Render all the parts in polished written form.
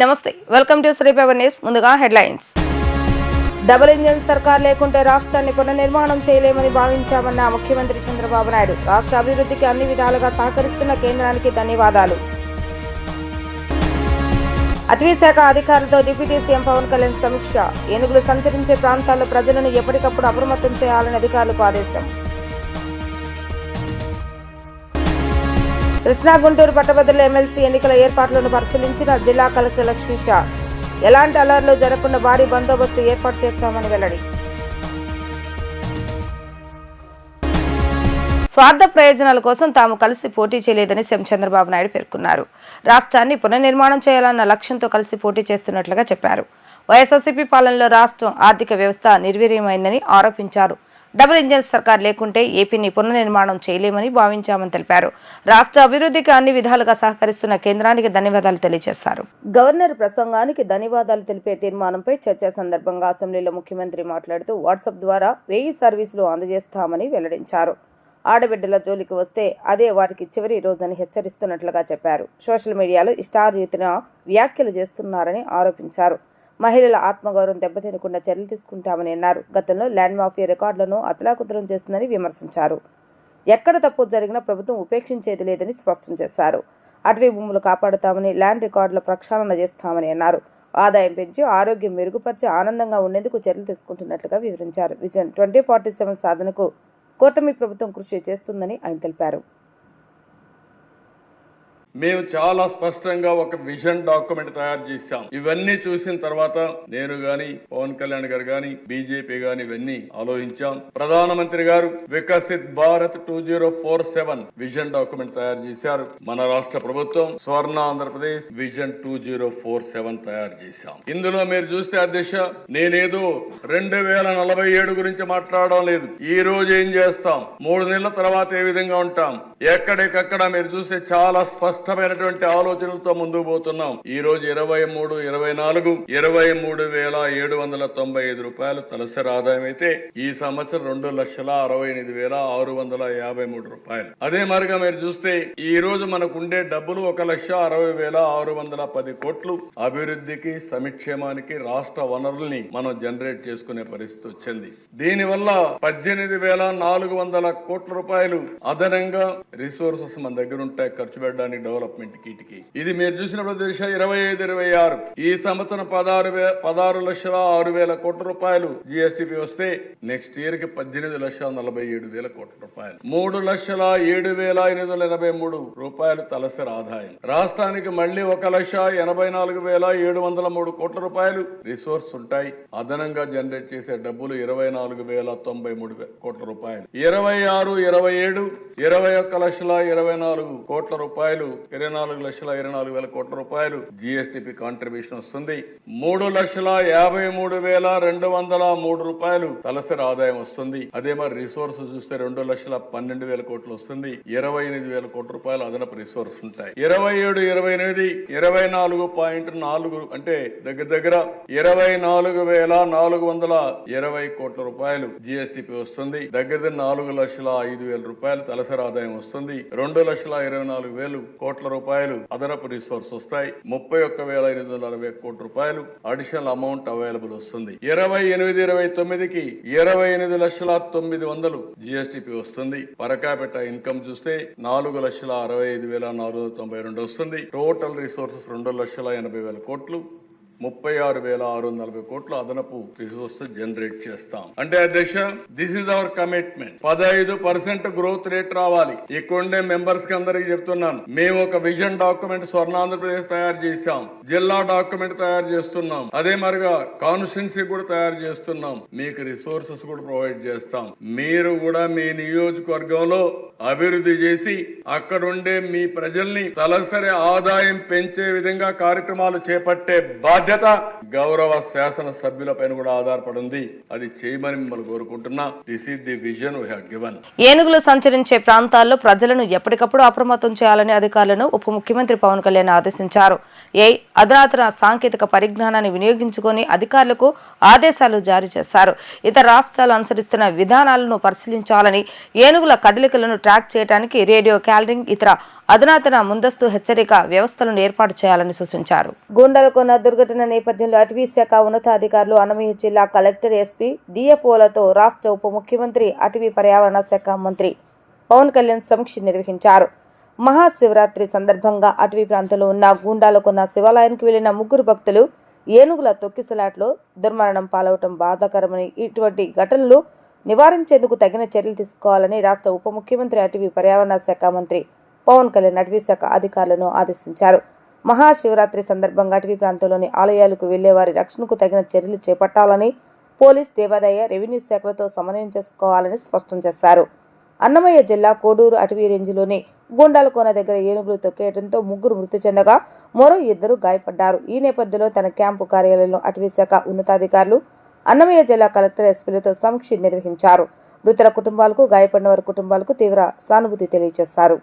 నమస్తే, welcome to Sri power news. ముందుగా headlines. Double engine సర్కార్ లేకుంటే రాష్ట్రాన్ని పునర్నిర్మాణం చేయలేమని భావించామన్న ముఖ్యమంత్రి చంద్రబాబు నాయుడు. రాష్ట్ర అభివృద్ధికి అన్ని విధాలుగా సహకరిస్తున్న కేంద్రానికి ధన్యవాదాలు. అటవీ శాఖ అధికారులతో డిప్యూటీ సీఎం పవన్ కళ్యాణ్ సమీక్ష. ఏనుగులు సంచరించే ప్రాంతాల్లో ప్రజలను ఎప్పటికప్పుడు అప్రమత్తం చేయాలని అధికారులకు ఆదేశం. కృష్ణా గుంటూరు పట్టభద్రుల ఎమ్మెల్సీ ఎన్నికల ఏర్పాట్లను పరిశీలించిన జిల్లా కలెక్టర్ లక్ష్మీ షా. ఎలాంటి అలర్లు జరగకుండా భారీ బందోబస్తు ఏర్పాటు చేశామని వెల్లడి. స్వార్థ ప్రయోజనాల కోసం తాము కలిసి పోటీ చేయలేదని సీఎం చంద్రబాబు నాయుడు పేర్కొన్నారు. రాష్ట్రాన్ని పునర్నిర్మాణం చేయాలన్న లక్ష్యంతో కలిసి పోటీ చేస్తున్నట్లుగా చెప్పారు. వైఎస్ఆర్సీపీ పాలనలో రాష్ట్రం ఆర్థిక వ్యవస్థ నిర్వీర్యమైందని ఆరోపించారు. డబుల్ ఇంజన్ సర్కార్ లేకుంటే ఏపీని పునర్నిర్మాణం చేయలేమని భావించామని తెలిపారు. రాష్ట్ర అభివృద్ధికి అన్ని విధాలుగా సహకరిస్తున్న కేంద్రానికి ధన్యవాదాలు తెలియజేశారు. గవర్నర్ ప్రసంగానికి ధన్యవాదాలు తెలిపే తీర్మానంపై చర్చ సందర్భంగా అసెంబ్లీలో ముఖ్యమంత్రి మాట్లాడుతూ వాట్సాప్ ద్వారా 1000 సర్వీసులు అందజేస్తామని వెల్లడించారు. ఆడబిడ్డల జోలికి వస్తే అదే వారికి చివరి రోజని హెచ్చరిస్తున్నట్లుగా చెప్పారు. సోషల్ మీడియాలో ఇష్టారీతిన వ్యాఖ్యలు చేస్తున్నారని ఆరోపించారు. మహిళల ఆత్మగౌరవం దెబ్బతినకుండా చర్యలు తీసుకుంటామని అన్నారు. గతంలో ల్యాండ్ మాఫియా రికార్డులను అతలాకుతలం చేస్తుందని విమర్శించారు. ఎక్కడ తప్పు జరిగినా ప్రభుత్వం ఉపేక్షించేది లేదని స్పష్టం చేశారు. అటవీ భూములు కాపాడుతామని, ల్యాండ్ రికార్డుల ప్రక్షాళన చేస్తామని అన్నారు. ఆదాయం పెంచి ఆరోగ్యం మెరుగుపరిచి ఆనందంగా ఉండేందుకు చర్యలు తీసుకుంటున్నట్లుగా వివరించారు. విజన్ 2047 సాధనకు కూటమి ప్రభుత్వం కృషి చేస్తుందని ఆయన తెలిపారు. మేము చాలా స్పష్టంగా ఒక విజన్ డాక్యుమెంట్ తయారు చేశాం. ఇవన్నీ చూసిన తర్వాత నేను గాని, పవన్ కళ్యాణ్ గారు గాని, బీజేపీ గాని ఇవన్నీ ఆలోచించాం. ప్రధానమంత్రి గారు వికసిత్ భారత్ 2047 విజన్ డాక్యుమెంట్ తయారు చేశారు. మన రాష్ట్ర ప్రభుత్వం స్వర్ణ ఆంధ్రప్రదేశ్ విజన్ 2047 తయారు చేశాం. ఇందులో మీరు చూస్తే అధ్యక్ష, నేనేదో 2047 గురించి మాట్లాడడం లేదు. ఈ రోజు ఏం చేస్తాం, 3 నెలల తర్వాత ఏ విధంగా ఉంటాం, ఎక్కడికక్కడ మీరు చూస్తే చాలా స్పష్టమైనటువంటి ఆలోచనలతో ముందుకు పోతున్నాం. ఈ రోజు 23, 24 23,795 రూపాయలు తలసరి ఆదాయం అయితే ఈ సంవత్సరం 2,68,653 రూపాయలు. అదే మరిగా మీరు చూస్తే ఈ రోజు మనకు ఉండే డబ్బులు 1,60,610 కోట్లు అభివృద్ధికి, సంక్షేమానికి రాష్ట్ర వనరుల్ని మనం జనరేట్ చేసుకునే పరిస్థితి వచ్చింది. దీనివల్ల 18,400 కోట్ల రూపాయలు అదనంగా రిసోర్సెస్ మన దగ్గర ఉంటాయి ఖర్చు పెట్టడానికి, డెవలప్మెంట్ కిటికి. ఇది మీరు చూసినప్పుడు 25-26 ఈ సంవత్సరం 16,06,000 కోట్ల రూపాయలు జిఎస్టిపి వస్తే నెక్స్ట్ ఇయర్ కి 18,47,000 కోట్ల రూపాయలు, 3,07,883 రూపాయలు తలసరి ఆదాయం. రాష్ట్రానికి మళ్లీ 1,84,703 కోట్ల రూపాయలు రిసోర్స్ ఉంటాయి. అదనంగా జనరేట్ చేసే డబ్బులు 24,093 కోట్ల రూపాయలు. 26-27 21,24,000 కోట్ల రూపాయలు, 24,24,000 కోట్ల రూపాయలు జిఎస్టిపి కాంట్రిబ్యూషన్ వస్తుంది. 3,53,203 రూపాయలు తలసరి ఆదాయం వస్తుంది. అదే మరి రిసోర్స్ చూస్తే 2,12,000 కోట్లు వస్తుంది. 28,000 కోట్ల రూపాయలు అదనపు రిసోర్స్ ఉంటాయి. 27-28 24.4 అంటే దగ్గర 24,420 కోట్ల రూపాయలు జిఎస్టిపి వస్తుంది. దగ్గర 4,05,000 రూపాయలు తలసరి ఆదాయం వస్తుంది. 2,24,000 కోట్ల రూపాయలు అదనపు రిసోర్స్ వస్తాయి. 31,840 కోట్ల రూపాయలు అడిషనల్ అమౌంట్ అవైలబుల్ వస్తుంది. 28-29కి 28,900,000 జిఎస్టిపి వస్తుంది. పర్ క్యాపిటల్ ఇన్కమ్ చూస్తే 4,65,492 వస్తుంది. టోటల్ రిసోర్సెస్ 2,80,000 కోట్లు, 36,640 కోట్లు అదనపు రిసోర్స్ జనరేట్ చేస్తాం. అంటే అధ్యక్ష, this is our commitment. 15% growth rate రావాలి. ఇక్కడుండే మెంబర్స్ కి అందరికి చెప్తున్నాను, మేము ఒక విజన్ డాక్యుమెంట్ స్వర్ణాంధ్రప్రదేశ్ తయారు చేశాం, జిల్లా డాక్యుమెంట్ తయారు చేస్తున్నాం, అదే మరిగా కాన్స్టిట్యున్సీ కూడా తయారు చేస్తున్నాం, మీకు రిసోర్సెస్ కూడా ప్రొవైడ్ చేస్తాం. మీరు కూడా మీ నియోజకవర్గంలో అభివృద్ధి చేసి అక్కడుండే మీ ప్రజల్ని తలసరి ఆదాయం పెంచే విధంగా కార్యక్రమాలు చేపట్టే బాధ్యత గౌరవ శాసన సభ్యులపైన కూడా ఆధారపడింది. అది చేయమని మిమ్మల్ని కోరుకుంటున్నా. This is the vision we have given. ఏనుగులు సంచరించే ప్రాంతాల్లో ప్రజలను ఎప్పటికప్పుడు అప్రమత్తం చేయాలని అధికారులను ఉప ముఖ్యమంత్రి పవన్ కళ్యాణ్ ఆదేశించారు. అధునాతన సాంకేతిక పరిజ్ఞానాన్ని వినియోగించుకొని అధికారులకు ఆదేశాలు జారీ చేశారు. ఇతర రాష్ట్రాలు అనుసరిస్తున్న విధానాలను పరిశీలించాలని, ఏనుగుల కదలికలను ట్రాక్ చేయడానికి రేడియో కాలరింగ్, ఇతర అధునాతన ముందస్తు హెచ్చరిక వ్యవస్థలను ఏర్పాటు చేయాలని సూచించారు. గూండాలకొన్న దుర్ఘటన నేపథ్యంలో అటవీ శాఖ ఉన్నతాధికారులు, అన్నమయ్య జిల్లా కలెక్టర్, ఎస్పీ, డిఎఫ్ఓలతో రాష్ట్ర ఉప ముఖ్యమంత్రి, అటవీ పర్యావరణ శాఖ మంత్రి పవన్ కళ్యాణ్ సమీక్ష నిర్వహించారు. మహాశివరాత్రి సందర్భంగా అటవీ ప్రాంతంలో ఉన్న గూండాలకొన్న శివాలయానికి వెళ్లిన ముగ్గురు భక్తులు ఏనుగుల తొక్కిసలాట్లో దుర్మరణం పాలవటం బాధాకరమని, ఇటువంటి ఘటనలు నివారించేందుకు తగిన చర్యలు తీసుకోవాలని రాష్ట్ర ఉప ముఖ్యమంత్రి, అటవీ పర్యావరణ శాఖ మంత్రి పవన్ కళ్యాణ్ అటవీ శాఖ అధికారులను ఆదేశించారు. మహాశివరాత్రి సందర్భంగా అటవీ ప్రాంతంలోని ఆలయాలకు వెళ్లే వారి రక్షణకు తగిన చర్యలు చేపట్టాలని, పోలీస్, దేవాదాయ, రెవెన్యూ శాఖలతో సమన్వయం చేసుకోవాలని స్పష్టం చేశారు. అన్నమయ్య జిల్లా కోడూరు అటవీ రేంజ్లోని గూండాలకోన దగ్గర ఏనుగులు తొక్కేయడంతో ముగ్గురు మృతి చెందగా మరో 2 గాయపడ్డారు. ఈ నేపథ్యంలో తన క్యాంపు కార్యాలయంలో అటవీ శాఖ ఉన్నతాధికారులు, అన్నమయ్య జిల్లా కలెక్టర్, ఎస్పీలతో సమీక్ష నిర్వహించారు. మృతుల కుటుంబాలకు, గాయపడిన వారి కుటుంబాలకు తీవ్ర సానుభూతి తెలియజేశారు.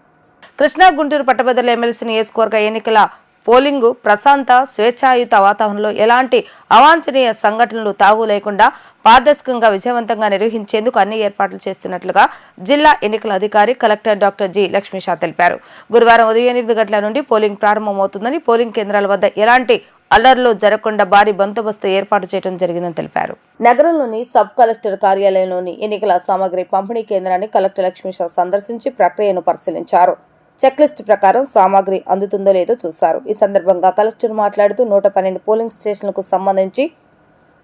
కృష్ణా గుంటూరు పట్టభద్రుల ఎమ్మెల్సీ నియోజకవర్గ ఎన్నికల పోలింగు ప్రశాంత, స్వేచ్ఛాయుత వాతావరణంలో ఎలాంటి అవాంఛనీయ సంఘటనలు తావు లేకుండా పారదర్శకంగా విజయవంతంగా నిర్వహించేందుకు అన్ని ఏర్పాట్లు చేస్తున్నట్లుగా జిల్లా ఎన్నికల అధికారి కలెక్టర్ డాక్టర్ జి. లక్ష్మీషా తెలిపారు. గురువారం ఉదయం 8 గంటల నుండి పోలింగ్ ప్రారంభమవుతుందని, పోలింగ్ కేంద్రాల వద్ద ఎలాంటి అల్లర్లు జరగకుండా భారీ బందోబస్తు ఏర్పాటు చేయడం జరిగిందని తెలిపారు. నగరంలోని సబ్ కలెక్టర్ కార్యాలయంలోని ఎన్నికల సామగ్రి పంపిణీ కేంద్రాన్ని కలెక్టర్ లక్ష్మీషా సందర్శించి ప్రక్రియను పరిశీలించారు. చెక్లిస్ట్ ప్రకారం సామాగ్రి అందుతుందో లేదో చూశారు. ఈ సందర్భంగా కలెక్టర్ మాట్లాడుతూ 112 పోలింగ్ స్టేషన్లకు సంబంధించి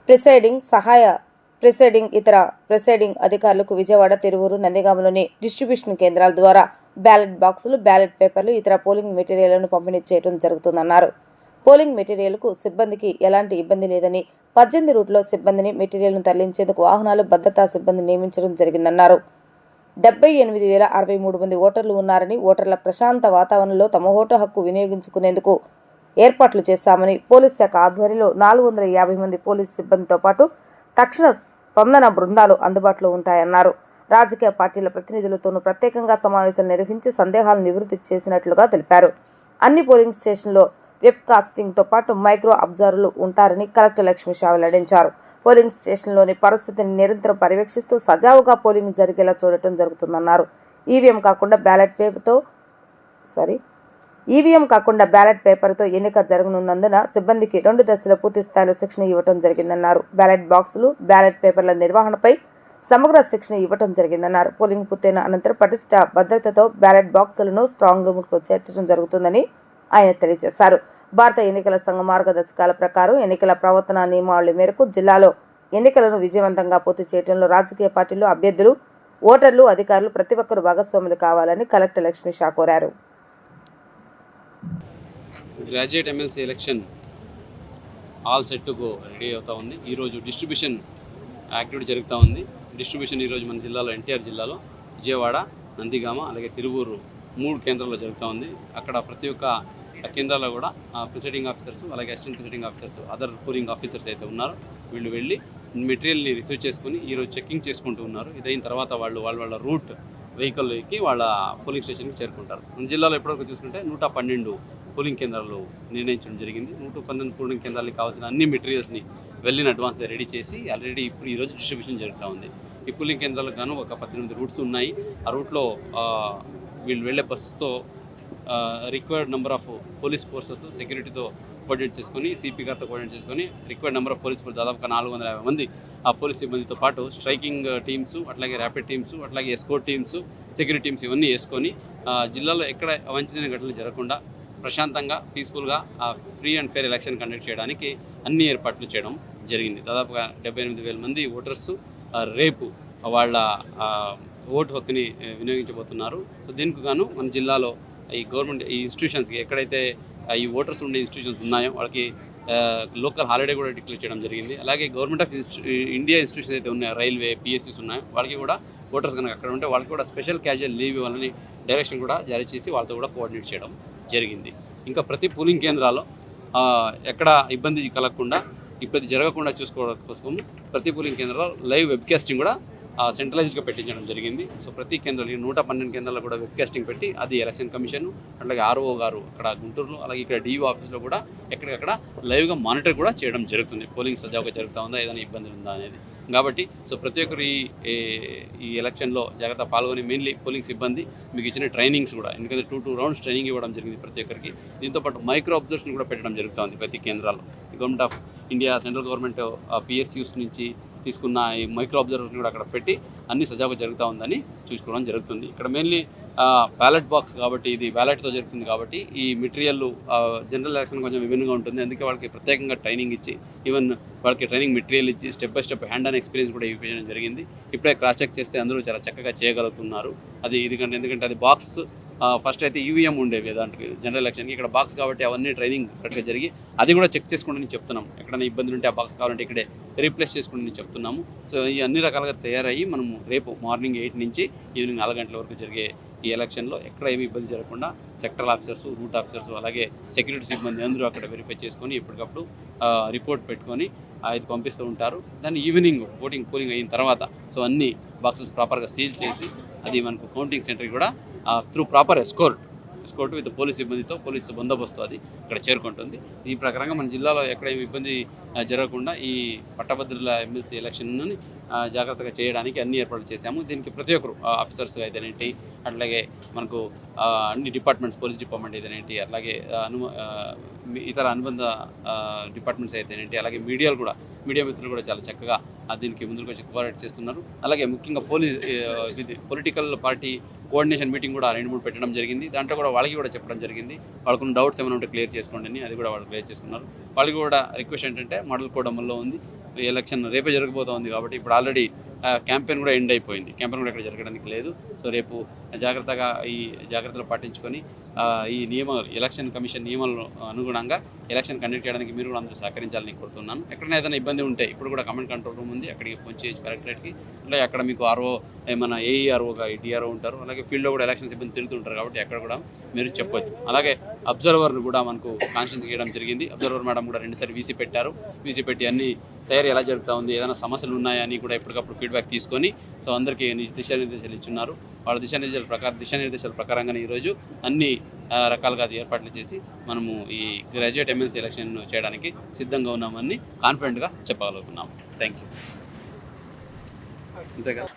ప్రిసైడింగ్, ఇతర ప్రిసైడింగ్ అధికారులకు విజయవాడ, తిరువూరు, నందిగామలోని డిస్ట్రిబ్యూషన్ కేంద్రాల ద్వారా బ్యాలెట్ బాక్సులు, బ్యాలెట్ పేపర్లు, ఇతర పోలింగ్ మెటీరియల్లను పంపిణీ చేయడం జరుగుతుందన్నారు. పోలింగ్ మెటీరియల్కు సిబ్బందికి ఎలాంటి ఇబ్బంది లేదని, 18 రూట్లో సిబ్బందిని, మెటీరియల్ను తరలించేందుకు వాహనాలు, భద్రతా సిబ్బంది నియమించడం జరిగిందన్నారు. 78,063 మంది ఓటర్లు ఉన్నారని, ఓటర్ల ప్రశాంత వాతావరణంలో తమ ఓటు హక్కు వినియోగించుకునేందుకు ఏర్పాట్లు చేశామని, పోలీస్ శాఖ ఆధ్వర్యంలో 450 మంది పోలీస్ సిబ్బందితో పాటు తక్షణ స్పందన బృందాలు అందుబాటులో ఉంటాయన్నారు. రాజకీయ పార్టీల ప్రతినిధులతోనూ ప్రత్యేకంగా సమావేశాలు నిర్వహించి సందేహాలను నివృత్తి చేసినట్లుగా తెలిపారు. అన్ని పోలింగ్ స్టేషన్లో వెబ్ కాస్టింగ్తో పాటు మైక్రో అబ్జర్వర్లు ఉంటారని కలెక్టర్ లక్ష్మీషా వెల్లడించారు. పోలింగ్ స్టేషన్లోని పరిస్థితిని నిరంతరం పర్యవేక్షిస్తూ సజావుగా పోలింగ్ జరిగేలా చూడటం జరుగుతుందన్నారు. ఈవీఎం కాకుండా బ్యాలెట్ పేపర్తో ఎన్నిక జరగనున్నందున సిబ్బందికి 2 దశల పూర్తి స్థాయిలో శిక్షణ ఇవ్వడం జరిగిందన్నారు. బ్యాలెట్ బాక్సులు, బ్యాలెట్ పేపర్ల నిర్వహణపై సమగ్ర శిక్షణ ఇవ్వడం జరిగిందన్నారు. పోలింగ్ పూర్తయిన అనంతరం పటిష్ట భద్రతతో బ్యాలెట్ బాక్సులను స్ట్రాంగ్ రూమ్కు చేర్చడం జరుగుతుందని ఆయన తెలియజేశారు. భారత ఎన్నికల సంఘం మార్గదర్శకాల ప్రకారం ఎన్నికల ప్రవర్తన నియమావళి మేరకు జిల్లాలో ఎన్నికలను విజయవంతంగా పూర్తి చేయడంలో రాజకీయ పార్టీలు, అభ్యర్థులు, ఓటర్లు, అధికారులు ప్రతి ఒక్కరూ భాగస్వాములు కావాలని కలెక్టర్ లక్ష్మీషా కోరారు. గ్రాడ్యుయేట్ ఎమ్మెల్సీ ఎలక్షన్ ఆల్ సెట్కు రెడీ అవుతూ ఉంది. ఈరోజు డిస్ట్రిబ్యూషన్ యాక్టివిటీ జరుగుతూ ఉంది. డిస్ట్రిబ్యూషన్ ఈరోజు మన జిల్లాలో, ఎన్టీఆర్ జిల్లాలో విజయవాడ, నందిగామ, అలాగే తిరువూరు 3 కేంద్రాల్లో జరుగుతూ ఉంది. అక్కడ ప్రతి ఒక్క కేంద్రాల్లో కూడా ప్రిసైడింగ్ ఆఫీసర్స్, అలాగే assistant presiding officers, other polling officers అయితే ఉన్నారో వీళ్ళు వెళ్ళి మెటీరియల్ని రిసీవ్ చేసుకుని ఈరోజు చెక్కింగ్ చేసుకుంటూ ఉన్నారు. ఇదైన తర్వాత వాళ్ళ రూట్ వెహికల్ ఎక్కి వాళ్ళ పోలింగ్ స్టేషన్కి చేరుకుంటారు. మన జిల్లాలో ఎప్పటివరకు చూసుకుంటే 112 పోలింగ్ కేంద్రాలు నిర్ణయించడం జరిగింది. 112 పోలింగ్ కేంద్రాలకు కావాల్సిన అన్ని మెటీరియల్స్ని వెళ్ళిన అడ్వాన్స్ రెడీ చేసి ఆల్రెడీ ఇప్పుడు ఈరోజు డిస్ట్రిబ్యూషన్ జరుగుతూ ఉంది. ఈ పోలింగ్ కేంద్రాలకు గాను ఒక 18 రూట్స్ ఉన్నాయి. ఆ రూట్లో వీళ్ళు వెళ్ళే బస్సుతో required number of police forces, సెక్యూరిటీతో కోఆర్డినేట్ చేసుకొని, సిపి గారితో కోఆర్డినేట్ చేసుకొని required number of police force దాదాపుగా 450 మంది ఆ పోలీస్ సిబ్బందితో పాటు స్ట్రైకింగ్ టీమ్స్, అట్లాగే ర్యాపిడ్ టీమ్స్, అట్లాగే ఎస్కోర్ట్ టీమ్స్, సెక్యూరిటీ టీమ్స్ ఇవన్నీ వేసుకొని జిల్లాలో ఎక్కడ అవాంఛనీయ ఘటనలు జరగకుండా ప్రశాంతంగా, పీస్ఫుల్గా free and fair election conduct చేయడానికి అన్ని ఏర్పాట్లు చేయడం జరిగింది. దాదాపుగా 78,000 మంది ఓటర్స్ రేపు వాళ్ళ ఓటు హక్కుని వినియోగించబోతున్నారు. దీనికి గాను మన జిల్లాలో ఈ గవర్నమెంట్ ఈ ఇన్స్టిట్యూషన్స్కి ఎక్కడైతే ఈ ఓటర్స్ ఉండే ఇన్స్టిట్యూషన్స్ ఉన్నాయో వాళ్ళకి లోకల్ హాలిడే కూడా డిక్లేర్ చేయడం జరిగింది. అలాగే గవర్నమెంట్ ఆఫ్ ఇండియా ఇన్స్టిట్యూషన్స్ అయితే ఉన్నాయో, రైల్వే, పిఎస్సీస్ ఉన్నాయో వాళ్ళకి కూడా ఓటర్స్ కనుక అక్కడ ఉంటే వాళ్ళకి కూడా స్పెషల్ క్యాజువల్ లీవ్ ఇవ్వాలని డైరెక్షన్ కూడా జారీ చేసి వాళ్ళతో కూడా కోఆర్డినేట్ చేయడం జరిగింది. ఇంకా ప్రతి పోలింగ్ కేంద్రాల్లో ఎక్కడ ఇబ్బంది కలగకుండా, ఇబ్బంది జరగకుండా చూసుకోవడం కోసం ప్రతి పోలింగ్ కేంద్రంలో లైవ్ వెబ్కాస్టింగ్ కూడా సెంట్రలైజ్డ్గా పెట్టించడం జరిగింది. సో ప్రతి కేంద్రాలు 112 కేంద్రాల్లో కూడా వెబ్కాస్టింగ్ పెట్టి అది ఎలక్షన్ కమిషన్, అట్లాగే ఆర్ఓ గారు అక్కడ గుంటూరులో, అలాగే ఇక్కడ డిఓ ఆఫీస్లో కూడా ఎక్కడికక్కడ లైవ్గా మానిటర్ కూడా చేయడం జరుగుతుంది. పోలింగ్ సజావుగా జరుగుతూ ఉందా, ఏదైనా ఇబ్బందులు ఉందా అనేది. కాబట్టి సో ప్రతి ఒక్కరు ఈ ఎలక్షన్లో జాగ్రత్త పాల్గొని మెయిన్లీ పోలింగ్ సిబ్బంది మీకు ఇచ్చిన ట్రైనింగ్స్ కూడా, ఎందుకంటే 2 రౌండ్స్ ట్రైనింగ్ ఇవ్వడం జరిగింది ప్రతి ఒక్కరికి. దీంతోపాటు మైక్రో అబ్జర్వేషన్ కూడా పెట్టడం జరుగుతుంది ప్రతి కేంద్రాల్లో. Government of India, central government PSUs నుంచి తీసుకున్న ఈ మైక్రో అబ్జర్వేషన్ కూడా అక్కడ పెట్టి అన్ని సజావుగా జరుగుతూ ఉందని చూసుకోవడం జరుగుతుంది. ఇక్కడ మెయిన్లీ బ్యాలెట్ బాక్స్ కాబట్టి, ఇది బ్యాలెట్తో జరుగుతుంది కాబట్టి ఈ మెటీరియల్ జనరల్ ఎలక్షన్ కొంచెం విభిన్నంగా ఉంటుంది. అందుకే వాళ్ళకి ప్రత్యేకంగా ట్రైనింగ్ ఇచ్చి, ఈవెన్ వాళ్ళకి ట్రైనింగ్ మెటీరియల్ ఇచ్చి step by step hand on experience కూడా ఇవ్వడం జరిగింది. ఇప్పుడే క్రాస్ చెక్ చేస్తే అందరూ చాలా చక్కగా చేయగలుగుతున్నారు. అది ఎందుకంటే అది బాక్స్ ఫస్ట్ అయితే EVM ఉండేవి దాంట్లో జనరల్ ఎలక్షన్కి, ఇక్కడ బాక్స్ కాబట్టి అవన్నీ ట్రైనింగ్ కరెక్ట్గా జరిగి అది కూడా చెక్ చేసుకోండి చెప్తున్నాం. ఎక్కడైనా ఇబ్బందులు ఉంటే ఆ బాక్స్ కావాలంటే ఇక్కడే రీప్లేస్ చేసుకోండి చెప్తున్నాము. సో ఈ అన్ని రకాలుగా తయారయ్యి మనము రేపు మార్నింగ్ 8 నుంచి ఈవినింగ్ 4 గంటల వరకు జరిగే ఈ ఎలక్షన్లో ఎక్కడ ఏమి ఇబ్బంది జరగకుండా సెక్టరల్ ఆఫీసర్స్, రూట్ ఆఫీసర్స్, అలాగే సెక్యూరిటీ సిబ్బంది అందరూ అక్కడ వెరిఫై చేసుకొని ఎప్పటికప్పుడు రిపోర్ట్ పెట్టుకొని ఇది పంపిస్తూ ఉంటారు. దాన్ని ఈవినింగ్ పోలింగ్ అయిన తర్వాత సో అన్ని బాక్సెస్ ప్రాపర్గా సీల్ చేసి అది మనకు కౌంటింగ్ సెంటర్కి కూడా త్రూ ప్రాపర్ ఎస్కోర్ట్ విత్ పోలీస్ సిబ్బందితో, పోలీస్ బందోబస్తు అది ఇక్కడ చేరుకుంటుంది. ఈ ప్రకారంగా మన జిల్లాలో ఎక్కడ ఏమి ఇబ్బంది జరగకుండా ఈ పట్టభద్రుల ఎమ్మెల్సీ ఎలక్షన్ని జాగ్రత్తగా చేయడానికి అన్ని ఏర్పాట్లు చేశాము. దీనికి ప్రతి ఒక్కరు ఆఫీసర్స్ అయితేనేంటి, అట్లాగే మనకు అన్ని డిపార్ట్మెంట్స్, పోలీస్ డిపార్ట్మెంట్ అయితేనేంటి, అలాగే ఇతర అనుబంధ డిపార్ట్మెంట్స్ అయితేనేంటి, అలాగే మీడియా మిత్రులు కూడా చాలా చక్కగా దీనికి ముందుకు వచ్చి కోఆపరేట్ చేస్తున్నారు. అలాగే ముఖ్యంగా పొలిటికల్ పార్టీ కోఆర్డినేషన్ మీటింగ్ కూడా 2-3 పెట్టడం జరిగింది. దాంట్లో కూడా వాళ్ళకి కూడా చెప్పడం జరిగింది, వాళ్ళకున్న డౌట్స్ ఏమైనా ఉంటే క్లియర్ చేసుకోండి అని. అది కూడా వాళ్ళు క్లియర్ చేసుకున్నారు. వాళ్ళకి కూడా రిక్వెస్ట్ ఏంటంటే, మోడల్ కోడ్ అమల్లో ఉంది, ఎలక్షన్ రేపే జరగబోతోంది కాబట్టి ఇప్పుడు ఆల్రెడీ క్యాంపెయిన్ కూడా ఎండ్ అయిపోయింది, క్యాంపెయిన్ కూడా ఇక్కడ జరగడానికి లేదు. సో రేపు జాగ్రత్తగా ఈ జాగ్రత్తలు పాటించుకొని ఈ ఎలక్షన్ కమిషన్ నియమాలను అనుగుణంగా ఎలక్షన్ కండక్ట్ చేయడానికి మీరు కూడా అందరూ సహకరించాలని కోరుతున్నాను. ఎక్కడైనా ఏదైనా ఇబ్బంది ఉంటే ఇప్పుడు కూడా కమాండ్ కంట్రోల్ రూమ్ ఉంది, అక్కడికి ఫోన్ చేయొచ్చు కలెక్టరేట్కి. అలాగే అక్కడ మీకు ఏమైనా AEROగా DRO ఉంటారు, అలాగే ఫీల్డ్లో కూడా ఎలక్షన్ సిబ్బంది తిరుగుతుంటారు కాబట్టి అక్కడ కూడా మీరు చెప్పొచ్చు. అలాగే అబ్జర్వర్ను కూడా మనకు కాన్స్టిట్యూన్స్ చేయడం జరిగింది. అబ్జర్వర్ మేడం కూడా 2 సార్లు వీసీ పెట్టారు. వీసీ పెట్టి అన్ని తయారీ ఎలా జరుగుతూ ఉంది, ఏదైనా సమస్యలు ఉన్నాయని కూడా ఎప్పటికప్పుడు ఫీడ్బ్యాక్ తీసుకొని సో అందరికీ దిశానిర్దేశాలు ఇచ్చున్నారు. వాళ్ళ దిశానిర్దేశాల ప్రకారంగానే ఈరోజు అన్ని రకాలుగా ఏర్పాట్లు చేసి మనము ఈ గ్రాడ్యుయేట్ ఎమ్మెల్సీ ఎలక్షన్ చేయడానికి సిద్ధంగా ఉన్నామని కాన్ఫిడెంట్గా చెప్పగలుగుతున్నాం. Thank you.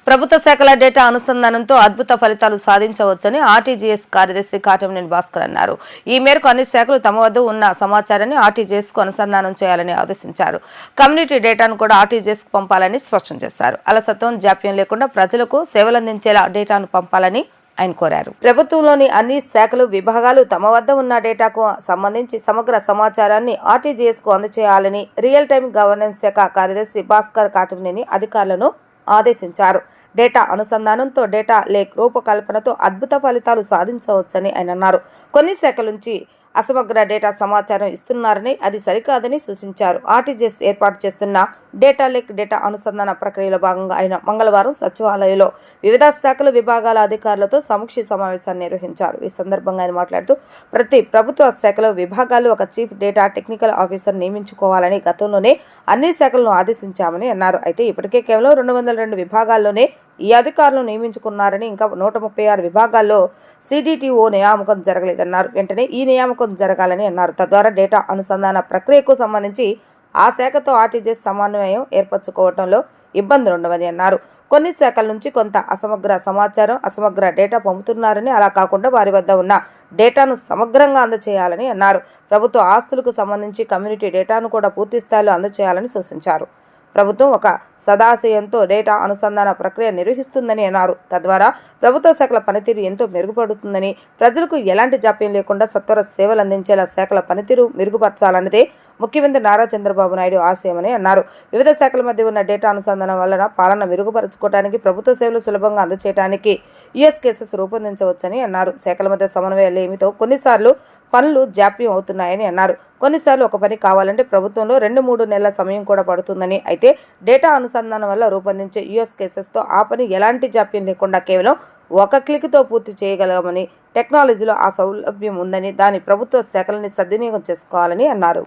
ప్రభుత్వ శాఖల డేటా అనుసంధానంతో అద్భుత ఫలితాలు సాధించవచ్చని RTGS కార్యదర్శి కాటమనేని భాస్కర్ అన్నారు. ఈ మేరకు అన్ని శాఖలు తమ వద్ద ఉన్న సమాచారాన్ని RTGS కు అనుసంధానం చేయాలని ఆదేశించారు. కమ్యూనిటీ డేటాను కూడా RTGS కు పంపాలని స్పష్టం చేశారు. అలసత్వం, జాప్యం లేకుండా ప్రజలకు సేవలందించేలా డేటాను పంపాలని ఆయన కోరారు. ప్రభుత్వంలోని అన్ని శాఖలు, విభాగాలు తమ వద్ద ఉన్న డేటాకు సంబంధించి సమగ్ర సమాచారాన్ని RTGS కు అందజేయాలని రియల్ టైం గవర్నెన్స్ శాఖ కార్యదర్శి భాస్కర్ కాటమనేని అధికారులను ఆదేశించారు. డేటా అనుసంధానంతో డేటా లేక్ రూపకల్పనతో అద్భుత ఫలితాలు సాధించవచ్చని ఆయన అన్నారు. కొన్ని శాఖల నుంచి అసమగ్ర డేటా సమాచారం ఇస్తున్నారని, అది సరికాదని సూచించారు. RTGS ఏర్పాటు చేస్తున్న డేటా లేక్ డేటా అనుసంధాన ప్రక్రియలో భాగంగా ఆయన మంగళవారం సచివాలయంలో వివిధ శాఖల విభాగాల అధికారులతో సమీక్ష సమావేశాన్ని నిర్వహించారు. ఈ సందర్భంగా ఆయన మాట్లాడుతూ ప్రతి ప్రభుత్వ శాఖలో విభాగాల్లో ఒక చీఫ్ డేటా టెక్నికల్ ఆఫీసర్ నియమించుకోవాలని గతంలోనే అన్ని శాఖలను ఆదేశించామని అన్నారు. అయితే ఇప్పటికే కేవలం 202 విభాగాల్లోనే ఈ అధికారులను నియమించుకున్నారని, ఇంకా 136 విభాగాల్లో CDTO నియామకం జరగలేదన్నారు. వెంటనే ఈ నియామకం జరగాలని అన్నారు. తద్వారా డేటా అనుసంధాన ప్రక్రియకు సంబంధించి ఆ శాఖతో RTGS సమన్వయం ఏర్పరచుకోవడంలో ఇబ్బందులు ఉండవని అన్నారు. కొన్ని శాఖల నుంచి కొంత అసమగ్ర సమాచారం, అసమగ్ర డేటా పంపుతున్నారని, అలా కాకుండా వారి వద్ద ఉన్న డేటాను సమగ్రంగా అందజేయాలని అన్నారు. ప్రభుత్వ ఆస్తులకు సంబంధించి కమ్యూనిటీ డేటాను కూడా పూర్తి స్థాయిలో అందజేయాలని సూచించారు. ప్రభుత్వం ఒక సదాశయంతో డేటా అనుసంధాన ప్రక్రియ నిర్వహిస్తుందని అన్నారు. తద్వారా ప్రభుత్వ శాఖల పనితీరు ఎంతో మెరుగుపడుతుందని, ప్రజలకు ఎలాంటి జాప్యం లేకుండా సత్వర సేవలు అందించేలా శాఖల పనితీరు మెరుగుపరచాలన్నదే ముఖ్యమంత్రి నారా చంద్రబాబు నాయుడు ఆశయమని అన్నారు. వివిధ శాఖల మధ్య ఉన్న డేటా అనుసంధానం వలన పాలన మెరుగుపరచుకోవడానికి, ప్రభుత్వ సేవలు సులభంగా అందజేయడానికి యూఎస్ కేసెస్ రూపొందించవచ్చని అన్నారు. శాఖల మధ్య సమన్వయం లేమితో కొన్నిసార్లు పనులు జాప్యం అవుతున్నాయని అన్నారు. కొన్నిసార్లు ఒక పని కావాలంటే ప్రభుత్వంలో 2-3 నెలల సమయం కూడా పడుతుందని, అయితే డేటా అనుసంధానం వల్ల రూపొందించే యూఎస్ కేసెస్తో ఆ పని ఎలాంటి జాప్యం లేకుండా కేవలం ఒక క్లిక్తో పూర్తి చేయగలమని, టెక్నాలజీలో ఆ సౌలభ్యం ఉందని, దాని ప్రభుత్వ శాఖలని సద్వినియోగం చేసుకోవాలని అన్నారు.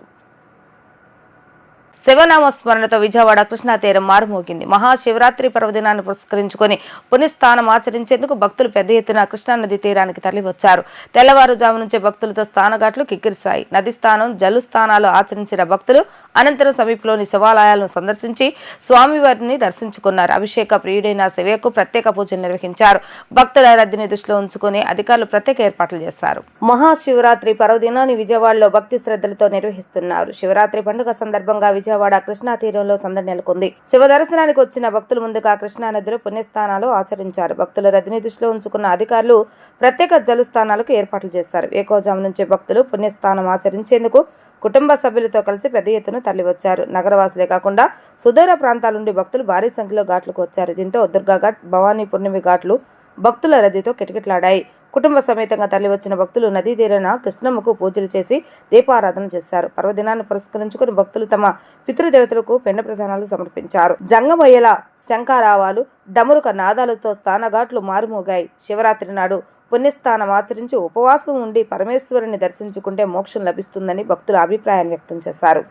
శివనామ స్మరణతో విజయవాడ కృష్ణా తీరం మారుమోగింది. మహాశివరాత్రి పర్వదినాన్ని పురస్కరించుకొని పుణ్యస్నానం ఆచరించేందుకు భక్తులు పెద్ద ఎత్తున కృష్ణానది తీరానికి తరలివచ్చారు. తెల్లవారుజాము నుంచే భక్తులతో స్నానఘాట్లు కిక్కిరిశాయి. నది స్నానం, జలు స్నానాలు ఆచరించిన భక్తులు అనంతరం సమీపంలోని శివాలయాలను సందర్శించి స్వామివారిని దర్శించుకున్నారు. అభిషేక ప్రియుడైన శివయ్యకు ప్రత్యేక పూజలు నిర్వహించారు. భక్తుల రద్దీని దృష్టిలో ఉంచుకుని అధికారులు ప్రత్యేక ఏర్పాట్లు చేశారు. మహాశివరాత్రి పర్వదినాన్ని విజయవాడలో భక్తి శ్రద్ధలతో నిర్వహిస్తున్నారు. శివరాత్రి పండుగ సందర్భంగా విజయవాడ కృష్ణా తీరంలో సందడి నెలకొంది. శివ దర్శనానికి వచ్చిన భక్తులు ముందుగా కృష్ణా నదిలో పుణ్యస్నానాలు ఆచరించారు. భక్తుల రద్దీని దృష్టిలో ఉంచుకున్న అధికారులు ప్రత్యేక జలు స్థానాలకు ఏర్పాట్లు చేశారు. వేకోజాము నుంచే భక్తులు పుణ్యస్నానం ఆచరించేందుకు కుటుంబ సభ్యులతో కలిసి పెద్ద ఎత్తున తరలివచ్చారు. నగరవాసులే కాకుండా సుదూర ప్రాంతాల నుండి భక్తులు భారీ సంఖ్యలో ఘాట్లకు వచ్చారు. దీంతో దుర్గాఘాట్, భవానీ పూర్ణిమి ఘాట్లు భక్తుల రద్దీతో కిటకిటలాడాయి. కుటుంబ సమేతంగా తరలివచ్చిన భక్తులు నదీ తీరాన కృష్ణమ్మకు పూజలు చేసి దీపారాధన చేశారు. పర్వదినాన్ని పురస్కరించుకుని భక్తులు తమ పితృదేవతలకు పిండ ప్రదానాలు సమర్పించారు. జంగమయ్యల శంఖారావాలు, డమరుక నాదాలతో స్నానఘాట్లు మారుమోగాయి. శివరాత్రి నాడు పుణ్యస్నానం ఆచరించి ఉపవాసం ఉండి పరమేశ్వరుని దర్శించుకుంటే మోక్షం లభిస్తుందని భక్తులు అభిప్రాయాన్ని వ్యక్తం చేశారు.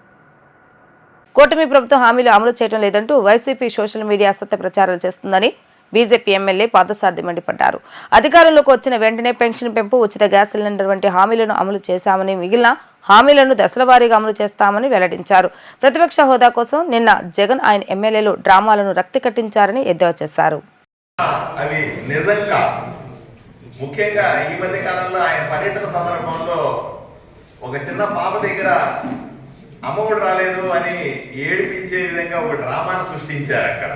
కూటమి ప్రభుత్వం హామీలు అమలు చేయడం లేదంటూ వైసీపీ సోషల్ మీడియా అసత్య ప్రచారాలు చేస్తుందని బీజేపీ ఎమ్మెల్యే పాదసారథి మండిపడ్డారు. అధికారంలోకి వచ్చిన వెంటనే పెన్షన్ పెంపు, ఉచిత గ్యాస్ సిలిండర్ వంటి హామీలను అమలు చేశామని, మిగిలిన హామీలను దశల వారీగా అమలు చేస్తామని వెల్లడించారు. ప్రతిపక్ష హోదా కోసం నిన్న జగన్, ఆయన ఎమ్మెల్యేలు డ్రామాలను రక్తి కట్టించారని ఎద్దేవా చేశారు. అవి నిజంగా ముఖ్యంగా ఈ మధ్య కాలంలో ఆయన పర్యటన సందర్భంలో ఒక చిన్న పాప దగ్గర అమ్మఒడి రాలేదు అని ఏడిపించే విధంగా ఒక డ్రామాను సృష్టించారు అక్కడ.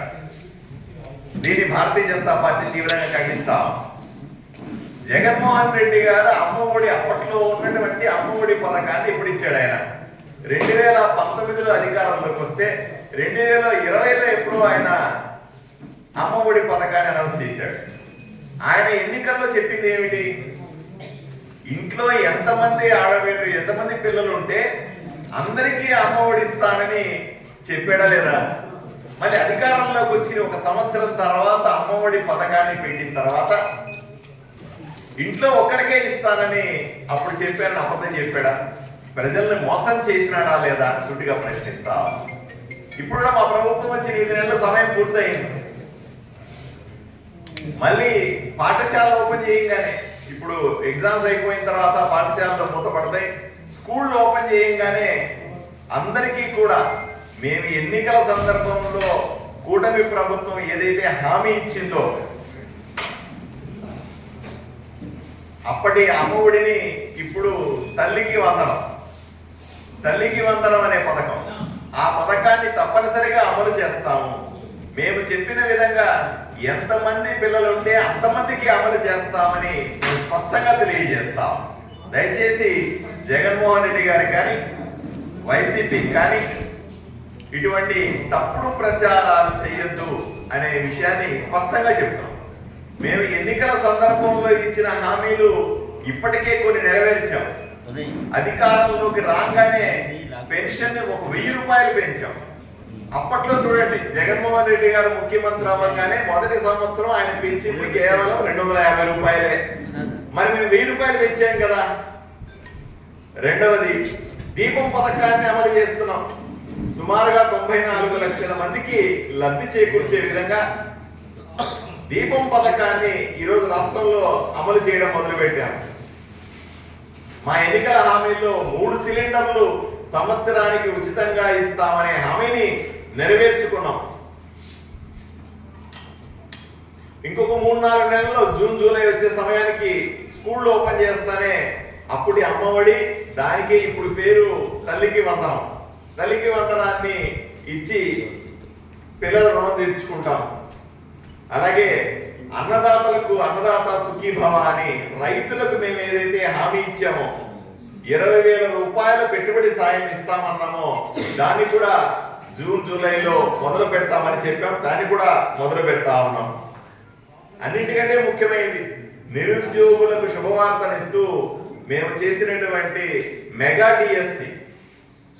దీన్ని భారతీయ జనతా పార్టీ తీవ్రంగా ఖండిస్తాం. జగన్మోహన్ రెడ్డి గారు అమ్మఒడి, అప్పట్లో ఉన్నటువంటి అమ్మఒడి పథకాన్ని ఇప్పుడు ఇచ్చాడు ఆయన. 2019లో అధికారంలోకి వస్తే 2020లో ఎప్పుడో ఆయన అమ్మఒడి పథకాన్ని అనౌన్స్ చేశాడు. ఆయన ఎన్నికల్లో చెప్పింది ఏమిటి? ఇంట్లో ఎంతమంది ఆడబిడ్డలు, ఎంతమంది పిల్లలు ఉంటే అందరికీ అమ్మఒడి ఇస్తానని చెప్పాడా లేదా? మళ్ళీ అధికారంలోకి వచ్చి 1 సంవత్సరం తర్వాత అమ్మఒడి పథకాన్ని పెట్టిన తర్వాత ఇంట్లో ఒక్కరికే ఇస్తానని అప్పుడు చెప్పారని అబద్ధం చెప్పాడా? ప్రజల్ని మోసం చేసినాడా లేదా అని సుటిగా ప్రశ్నిస్తా. ఇప్పుడు మా ప్రభుత్వం వచ్చి 8 నెలల సమయం పూర్తయింది. మళ్ళీ పాఠశాల ఓపెన్ చేయగానే, ఇప్పుడు ఎగ్జామ్స్ అయిపోయిన తర్వాత పాఠశాలలో మూతపడతాయి. స్కూళ్ళు ఓపెన్ చేయగానే అందరికీ కూడా మేము ఎన్నికల సందర్భంలో కూటమి ప్రభుత్వం ఏదైతే హామీ ఇచ్చిందో అప్పటి అమ్మఒడిని ఇప్పుడు తల్లికి వందనం అనే పథకం, ఆ పథకాన్ని తప్పనిసరిగా అమలు చేస్తాము. మేము చెప్పిన విధంగా ఎంతమంది పిల్లలు ఉంటే అంతమందికి అమలు చేస్తామని స్పష్టంగా తెలియజేస్తాం. దయచేసి జగన్మోహన్ రెడ్డి గారికి కానీ వైసీపీకి కానీ ఇటువంటి తప్పుడు ప్రచారాలు చేయొద్దు అనే విషయాన్ని స్పష్టంగా చెప్తాం. మేము ఎన్నికల సందర్భంలో ఇచ్చిన హామీలు ఇప్పటికే కొన్ని నెరవేర్చాం. అధికారంలోకి రాగానే పెన్షన్ 1000 రూపాయలు పెంచాం. అప్పట్లో చూడండి, జగన్మోహన్ రెడ్డి గారు ముఖ్యమంత్రి అవ్వగానే మొదటి సంవత్సరం ఆయన పెంచింది కేవలం 250 రూపాయలే. మరి మేము 1000 రూపాయలు పెంచాం కదా. రెండవది, దీపం పథకాన్ని అమలు చేస్తున్నాం. సుమారుగా 94 లక్షల మందికి లబ్ధి చేకూర్చే విధంగా దీపం పథకాన్ని ఈరోజు రాష్ట్రంలో అమలు చేయడం మొదలుపెట్టాం. మా ఎన్నికల హామీలో 3 సిలిండర్లు సంవత్సరానికి ఉచితంగా ఇస్తామనే హామీని నెరవేర్చుకున్నాం. ఇంకొక 3-4 నెలల్లో జూన్ జూలై వచ్చే సమయానికి స్కూళ్ళు ఓపెన్ చేస్తానే అప్పుడు అమ్మఒడి, దానికే ఇప్పుడు పేరు తల్లికి వందనం. తల్లికి వందనాన్ని ఇచ్చి పిల్లల రుణం తీర్చుకుంటాం. అలాగే అన్నదాతలకు అన్నదాత సుఖీభవ అని రైతులకు మేము ఏదైతే హామీ ఇచ్చామో 20,000 రూపాయల పెట్టుబడి సాయం ఇస్తామన్నామో దాన్ని కూడా జూన్ జూలైలో మొదలు పెడతామని చెప్పాం. దాన్ని కూడా మొదలు పెడతా ఉన్నాం. అన్నిటికంటే ముఖ్యమైనది, నిరుద్యోగులకు శుభవార్తనిస్తూ మేము చేసినటువంటి మెగా డిఎస్సి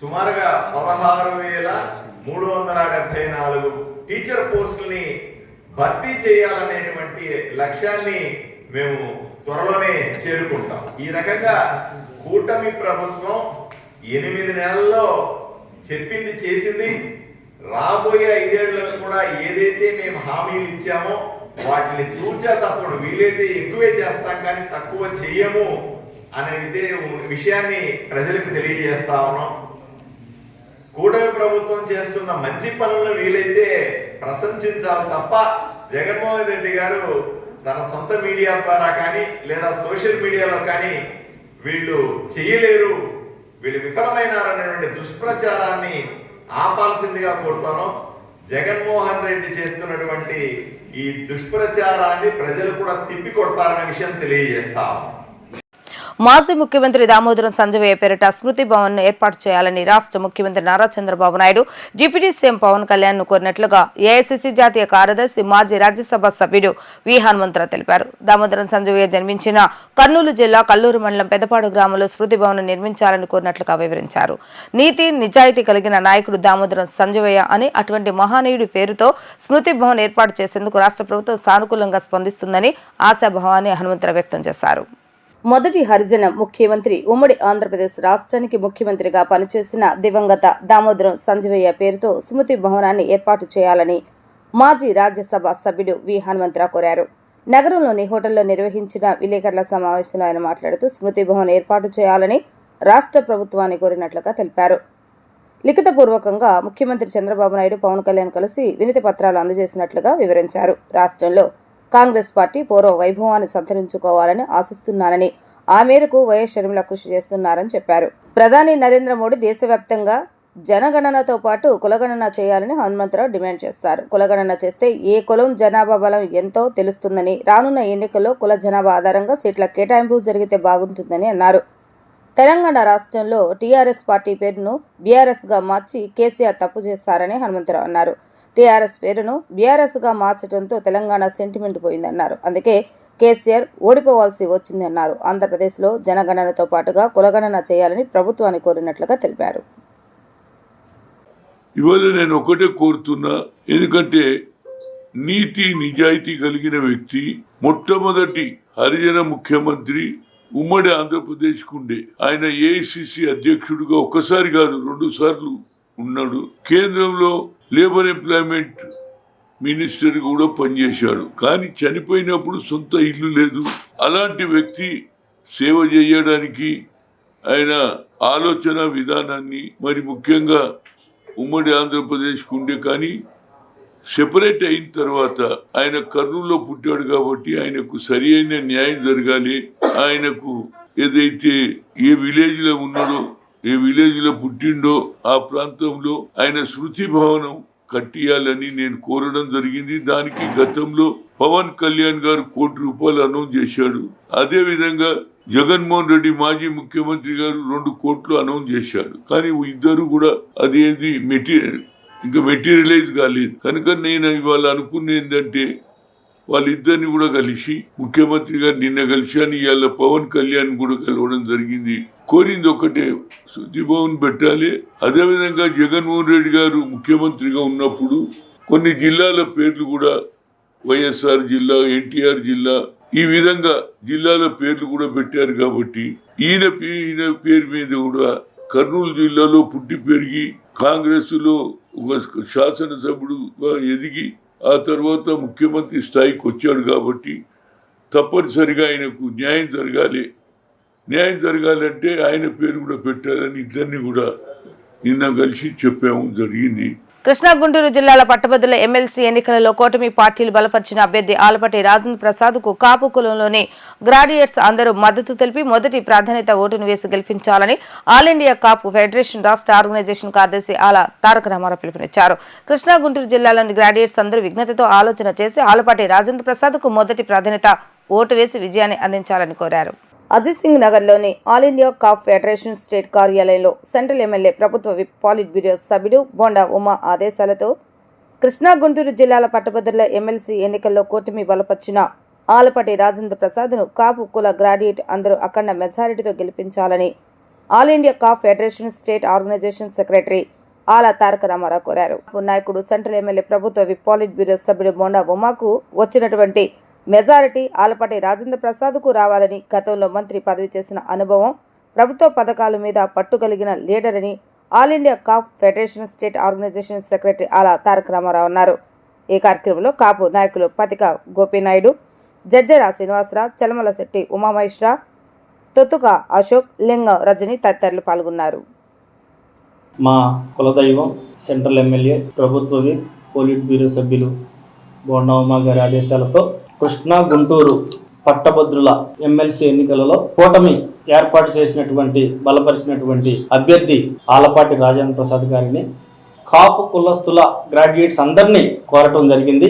సుమారుగా 16,374 టీచర్ పోస్టుల్ని భర్తీ చేయాలనేటువంటి లక్ష్యాన్ని మేము త్వరలోనే చేరుకుంటాం. ఈ రకంగా కూటమి ప్రభుత్వం 8 నెలల్లో చెప్పింది చేసింది. రాబోయే 5 ఏళ్లలో కూడా ఏదైతే మేము హామీలు ఇచ్చామో వాటిని తూచా తప్పడు, వీలైతే ఎక్కువే చేస్తాం కానీ తక్కువ చెయ్యము అనే విషయాన్ని ప్రజలకు తెలియజేస్తా ఉన్నాం. కూటమి ప్రభుత్వం చేస్తున్న మంచి పనులను వీలైతే ప్రశంసించాలి తప్ప జగన్మోహన్ రెడ్డి గారు తన సొంత మీడియా ద్వారా కానీ లేదా సోషల్ మీడియాలో కానీ వీళ్ళు చేయలేరు, వీళ్ళు విఫలమైనారనేటువంటి దుష్ప్రచారాన్ని ఆపాల్సిందిగా కోరుతాను. జగన్మోహన్ రెడ్డి చేస్తున్నటువంటి ఈ దుష్ప్రచారాన్ని ప్రజలు కూడా తిప్పి కొడతారనే విషయం తెలియజేస్తాం. మాజీ ముఖ్యమంత్రి దామోదరం సంజయ్ పేరిట స్మృతి భవన్ ను ఏర్పాటు చేయాలని రాష్ట్ర ముఖ్యమంత్రి నారా చంద్రబాబు నాయుడు డిప్యూటీ సీఎం పవన్ కళ్యాణ్ ను కోరినట్లుగా ఏఐసీసీ జాతీయ కార్యదర్శి మాజీ రాజ్యసభ సభ్యుడు వి హనుమంతరావు తెలిపారు. దామోదరం సంజయ్ జన్మించిన కర్నూలు జిల్లా కల్లూరు మండలం పెదపాడు గ్రామంలో స్మృతి భవన్ నిర్మించాలని కోరినట్లుగా వివరించారు. నీతి నిజాయితీ కలిగిన నాయకుడు దామోదరం సంజయ్ అని, అటువంటి మహానీయుడి పేరుతో స్మృతి భవన్ ఏర్పాటు చేసేందుకు రాష్ట్ర ప్రభుత్వం సానుకూలంగా స్పందిస్తుందని ఆశాభావాన్ని హనుమంతరావు వ్యక్తం చేశారు. మొదటి హరిజన ముఖ్యమంత్రి, ఉమ్మడి ఆంధ్రప్రదేశ్ రాష్ట్రానికి ముఖ్యమంత్రిగా పనిచేసిన దివంగత దామోదరం సంజయ్ పేరుతో స్మృతి భవనాన్ని ఏర్పాటు చేయాలని మాజీ రాజ్యసభ సభ్యుడు వి హనుమంతరావు కోరారు. నగరంలోని హోటల్లో నిర్వహించిన విలేకరుల సమావేశంలో ఆయన మాట్లాడుతూ స్మృతి భవన్ ఏర్పాటు చేయాలని రాష్ట్ర ప్రభుత్వాన్ని కోరినట్లుగా తెలిపారు. లిఖితపూర్వకంగా ముఖ్యమంత్రి చంద్రబాబు నాయుడు పవన్ కళ్యాణ్ కలిసి వినతి పత్రాలు అందజేసినట్లుగా వివరించారు. రాష్ట్రంలో కాంగ్రెస్ పార్టీ పూర్వ వైభవాన్ని సంతరించుకోవాలని ఆశిస్తున్నారని, ఆ మేరకు వైఎస్ షర్మిల కృషి చేస్తున్నారని చెప్పారు. ప్రధాని నరేంద్ర మోడీ దేశవ్యాప్తంగా జనగణనతో పాటు కులగణన చేయాలని హనుమంతరావు డిమాండ్ చేస్తారు. కులగణన చేస్తే ఏ కులం జనాభా బలం ఎంతో తెలుస్తుందని, రానున్న ఎన్నికల్లో కుల జనాభా ఆధారంగా సీట్ల కేటాయింపు జరిగితే బాగుంటుందని అన్నారు. తెలంగాణ రాష్ట్రంలో టీఆర్ఎస్ పార్టీ పేరును బీఆర్ఎస్ గా మార్చి కేసీఆర్ తప్పు చేశారని హనుమంతరావు అన్నారు. టీఆర్ఎస్ పేరును బీఆర్ఎస్ గా మార్చడంతో తెలంగాణ సెంటిమెంట్ పోయిందన్నారు. అందుకే కేసీఆర్ ఓడిపోవాల్సి వచ్చిందన్నారు. ఆంధ్రప్రదేశ్లో జనగణనతో పాటుగా కులగణన చేయాలని ప్రభుత్వాన్ని కోరినట్లుగా తెలిపారు. ఇవాళ నేను ఒకటే కోరుతున్నా, ఎందుకంటే నీతి నిజాయితీ కలిగిన వ్యక్తి, మొట్టమొదటి హరిజన ముఖ్యమంత్రి ఉమ్మడి ఆంధ్రప్రదేశ్ కుండే. ఆయన ఏఐసిసి అధ్యక్షుడిగా ఒక్కసారి కాదు 2 సార్లు ఉన్నాడు. కేంద్రంలో లేబర్ ఎంప్లాయ్మెంట్ మినిస్టర్ కూడా పనిచేశాడు. కానీ చనిపోయినప్పుడు సొంత ఇల్లు లేదు. అలాంటి వ్యక్తి సేవ చేయడానికి ఆయన ఆలోచన విధానాన్ని, మరి ముఖ్యంగా ఉమ్మడి ఆంధ్రప్రదేశ్ కుండే, కానీ సెపరేట్ అయిన తర్వాత ఆయన కర్నూలులో పుట్టాడు కాబట్టి ఆయనకు సరి అయిన న్యాయం జరగాలి. ఆయనకు ఏదైతే ఏ విలేజ్ లో ఉన్నాడో, ఏ విలేజ్ లో పుట్టిండో ఆ ప్రాంతంలో ఆయన స్మృతి భవనం కట్టియాలని నేను కోరడం జరిగింది. దానికి గతంలో పవన్ కళ్యాణ్ గారు ₹1 కోటి అనౌన్స్ చేశాడు. అదే విధంగా జగన్మోహన్ రెడ్డి మాజీ ముఖ్యమంత్రి గారు 2 కోట్లు అనౌన్స్ చేశాడు. కానీ ఇద్దరు కూడా అదేది మెటీరియలైజ్ కాలేదు. కనుక నేను ఇవాళ అనుకున్న ఏంటంటే వాళ్ళిద్దరిని కూడా కలిసి, ముఖ్యమంత్రి గారు నిన్న కలిశాను, ఇవాళ పవన్ కళ్యాణ్ కూడా కలవడం జరిగింది. కోరింది ఒకటే, స్మృతి భవన్ పెట్టాలి. అదేవిధంగా జగన్మోహన్ రెడ్డి గారు ముఖ్యమంత్రిగా ఉన్నప్పుడు కొన్ని జిల్లాల పేర్లు కూడా, వైఎస్ఆర్ జిల్లా, ఎన్టీఆర్ జిల్లా, ఈ విధంగా జిల్లాల పేర్లు కూడా పెట్టారు. కాబట్టి ఈయన పేరు మీద కూడా కర్నూలు జిల్లాలో పుట్టి పెరిగి కాంగ్రెస్ లో ఒక శాసనసభ్యుడుగా ఎదిగి ఆ తర్వాత ముఖ్యమంత్రి స్థాయికి వచ్చాడు. కాబట్టి తప్పనిసరిగా ఆయనకు న్యాయం జరగాలి. న్యాయం జరగాలంటే ఆయన పేరు కూడా పెట్టాలని ఇద్దరిని కూడా నిన్న కలిసి చెప్పాము, జరిగింది. కృష్ణా గుంటూరు జిల్లాల పట్టభద్రుల ఎమ్మెల్సీ ఎన్నికలలో కూటమి పార్టీలు బలపరిచిన అభ్యర్థి ఆలపాటి రాజేంద్ర ప్రసాద్ కు కాపు కులంలోని గ్రాడ్యుయేట్స్ అందరూ మద్దతు తెలిపి మొదటి ప్రాధాన్యత ఓటును వేసి గెలిపించాలని ఆల్ ఇండియా కాపు ఫెడరేషన్ రాష్ట్ర ఆర్గనైజేషన్ కార్యదర్శి ఆల తారక రామారావు పిలుపునిచ్చారు. కృష్ణా గుంటూరు జిల్లాలోని గ్రాడ్యుయేట్స్ అందరూ విజ్ఞతతో ఆలోచన చేసి ఆలపాటి రాజేంద్ర ప్రసాద్ కు మొదటి ప్రాధాన్యత ఓటు వేసి విజయాన్ని అందించాలని కోరారు. అజిత్ సింగ్ నగర్లోని all India Kapu federation state కార్యాలయంలో సెంట్రల్ ఎమ్మెల్యే ప్రభుత్వ విప్ పాలిట్ బ్యూరో సభ్యుడు బోండా ఉమా ఆదేశాలతో కృష్ణా గుంటూరు జిల్లాల పట్టభద్రుల ఎమ్మెల్సీ ఎన్నికల్లో కూటమి బలపరిచిన ఆలపాటి రాజేంద్ర ప్రసాద్ను కాపు కుల గ్రాడ్యుయేట్ అందరూ అఖండ మెజారిటీతో గెలిపించాలని all India Kapu federation state organisation secretary Ala Taraka Ramarao కోరారు. నాయకుడు సెంట్రల్ ఎమ్మెల్యే ప్రభుత్వ విప్ పాలిట్ బ్యూరో సభ్యుడు బోండా ఉమాకు వచ్చినటువంటి మెజారిటీ ఆలపాటి రాజేంద్ర ప్రసాద్కు రావాలని, గతంలో మంత్రి పదవి చేసిన అనుభవం, ప్రభుత్వ పథకాల మీద పట్టుగలిగిన లీడర్ అని all India Kapu federation state organisation secretary Ala Taraka Ramarao అన్నారు. ఈ కార్యక్రమంలో కాపు నాయకులు పతిక గోపీనాయుడు, జజ్జర శ్రీనివాసరావు, చలమల శెట్టి ఉమామహేశ్వర, తొత్తుక అశోక్, లింగం రజని తదితరులు పాల్గొన్నారు. మా కులదైవం సెంట్రల్ ఎమ్మెల్యే, ప్రభుత్వ పోలిట్ బ్యూరో సభ్యులు బోండమ్మ గారి ఆదేశాలతో కృష్ణా గుంటూరు పట్టభద్రుల ఎమ్మెల్సీ ఎన్నికలలో కూటమి ఏర్పాటు చేసినటువంటి బలపరిచినటువంటి అభ్యర్థి ఆలపాటి రాజేంద్ర ప్రసాద్ గారిని కాపు కులస్తుల గ్రాడ్యుయేట్స్ అందరినీ కోరటం జరిగింది.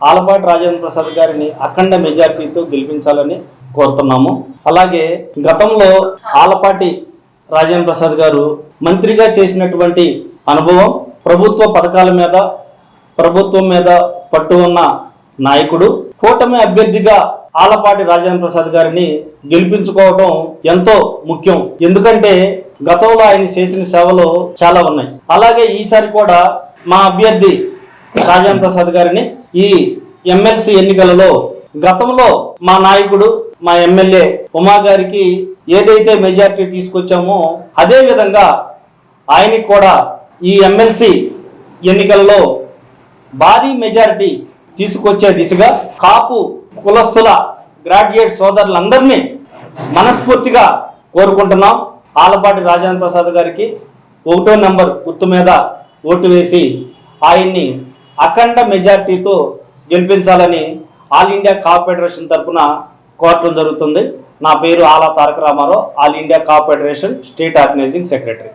ఆలపాటి రాజేంద్ర ప్రసాద్ గారిని అఖండ మెజార్టీతో గెలిపించాలని కోరుతున్నాము. అలాగే గతంలో ఆలపాటి రాజేంద్ర ప్రసాద్ గారు మంత్రిగా చేసినటువంటి అనుభవం, ప్రభుత్వ పథకాల మీద ప్రభుత్వం మీద పట్టు ఉన్న నాయకుడు, కూటమి అభ్యర్థిగా ఆలపాటి రాజేంద్ర ప్రసాద్ గారిని గెలిపించుకోవడం ఎంతో ముఖ్యం. ఎందుకంటే గతంలో ఆయన చేసిన సేవలు చాలా ఉన్నాయి. అలాగే ఈసారి కూడా మా అభ్యర్థి రాజేంద్ర ప్రసాద్ గారిని ఈ ఎమ్మెల్సీ ఎన్నికలలో గతంలో మా నాయకుడు, మా ఎమ్మెల్యే ఉమా గారికి ఏదైతే మెజార్టీ తీసుకొచ్చామో అదే విధంగా ఆయనకి కూడా ఈ ఎమ్మెల్సీ ఎన్నికల్లో భారీ మెజారిటీ తీసుకొచ్చే దిశగా కాపు కులస్తుల గ్రాడ్యుయేట్ సోదరులందరినీ మనస్ఫూర్తిగా కోరుకుంటున్నాం. ఆలపాటి రాజేంద్ర ప్రసాద్ గారికి 1వ నెంబర్ గుర్తు మీద ఓటు వేసి ఆయన్ని అఖండ మెజార్టీతో గెలిపించాలని ఆల్ ఇండియా కాప్ ఫెడరేషన్ తరఫున కోరటం జరుగుతుంది. నా పేరు Ala Taraka Ramarao, all India Kapu federation state organizing secretary.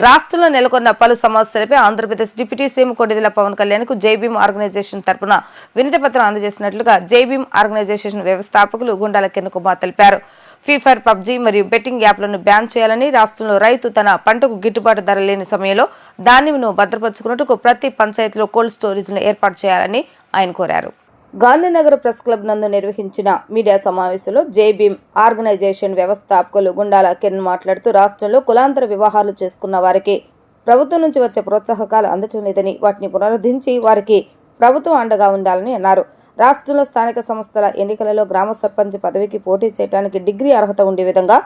రాష్ట్రంలో నెలకొన్న పలు సమస్యలపై ఆంధ్రప్రదేశ్ డిప్యూటీ సీఎం కొణిదెల పవన్ కళ్యాణ్ కు జైభీం ఆర్గనైజేషన్ తరపున వినతి పత్రం అందజేసినట్లుగా జైభీం ఆర్గనైజేషన్ వ్యవస్థాపకులు గుండాల కిరణ్ కుమార్ తెలిపారు. ఫ్రీ ఫైర్, పబ్జీ మరియు బెట్టింగ్ యాప్లను బ్యాన్ చేయాలని, రాష్ట్రంలో రైతు తన పంటకు గిట్టుబాటు ధర లేని సమయంలో ధాన్యంను భద్రపరుచుకున్నట్టుకు ప్రతి పంచాయతీలో కోల్డ్ స్టోరేజ్ను ఏర్పాటు చేయాలని ఆయన కోరారు. గాంధీనగర్ ప్రెస్ క్లబ్ నందు నిర్వహించిన మీడియా సమావేశంలో జైభీం ఆర్గనైజేషన్ వ్యవస్థాపకులు గుండాల కిరణ్ మాట్లాడుతూ రాష్ట్రంలో కులాంతర వివాహాలు చేసుకున్న వారికి ప్రభుత్వం నుంచి వచ్చే ప్రోత్సాహకాలు అందటం లేదని, వాటిని పునరుద్ధరించి వారికి ప్రభుత్వం అండగా ఉండాలని అన్నారు. రాష్ట్రంలో స్థానిక సంస్థల ఎన్నికలలో గ్రామ సర్పంచ్ పదవికి పోటీ చేయడానికి డిగ్రీ అర్హత ఉండే విధంగా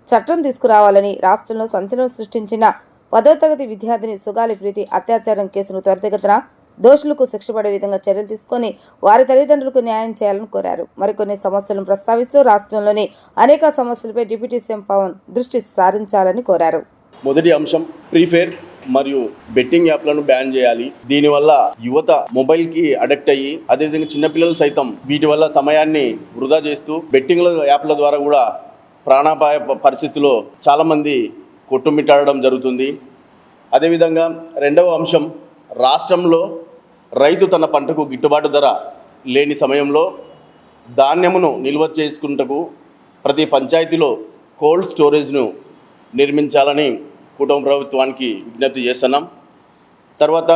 చట్టం తీసుకురావాలని, రాష్ట్రంలో సంచలనం సృష్టించిన 10వ తరగతి విద్యార్థిని సుగాలి ప్రీతి అత్యాచారం కేసును త్వరితగతిన దోషులకు శిక్ష పడే విధంగా చర్యలు తీసుకొని వారి తల్లిదండ్రులకు న్యాయం చేయాలని కోరారు. మరికొన్ని సమస్యలను ప్రస్తావిస్తూ రాష్ట్రంలోని అనేక సమస్యలపై డిప్యూటీ సీఎం పవన్ దృష్టి సారించాలని కోరారు. మొదటి అంశం ఫ్రీ ఫైర్ మరియు బెట్టింగ్ యాప్లను బ్యాన్ చేయాలి. దీనివల్ల యువత మొబైల్ కి అడిక్ట్ అయ్యి, అదేవిధంగా చిన్నపిల్లలు సైతం వీటి వల్ల సమయాన్ని వృధా చేస్తూ బెట్టింగ్ యాప్ల ద్వారా కూడా ప్రాణాపాయ పరిస్థితిలో చాలామంది కొట్టుమిట్టాడడం జరుగుతుంది. అదేవిధంగా రెండవ అంశం, రాష్ట్రంలో రైతు తన పంటకు గిట్టుబాటు ధర లేని సమయంలో ధాన్యమును నిల్వ చేసుకుంటకు ప్రతి పంచాయతీలో కోల్డ్ స్టోరేజ్ను నిర్మించాలని కుటుంబ ప్రభుత్వానికి విజ్ఞప్తి చేస్తున్నాం. తర్వాత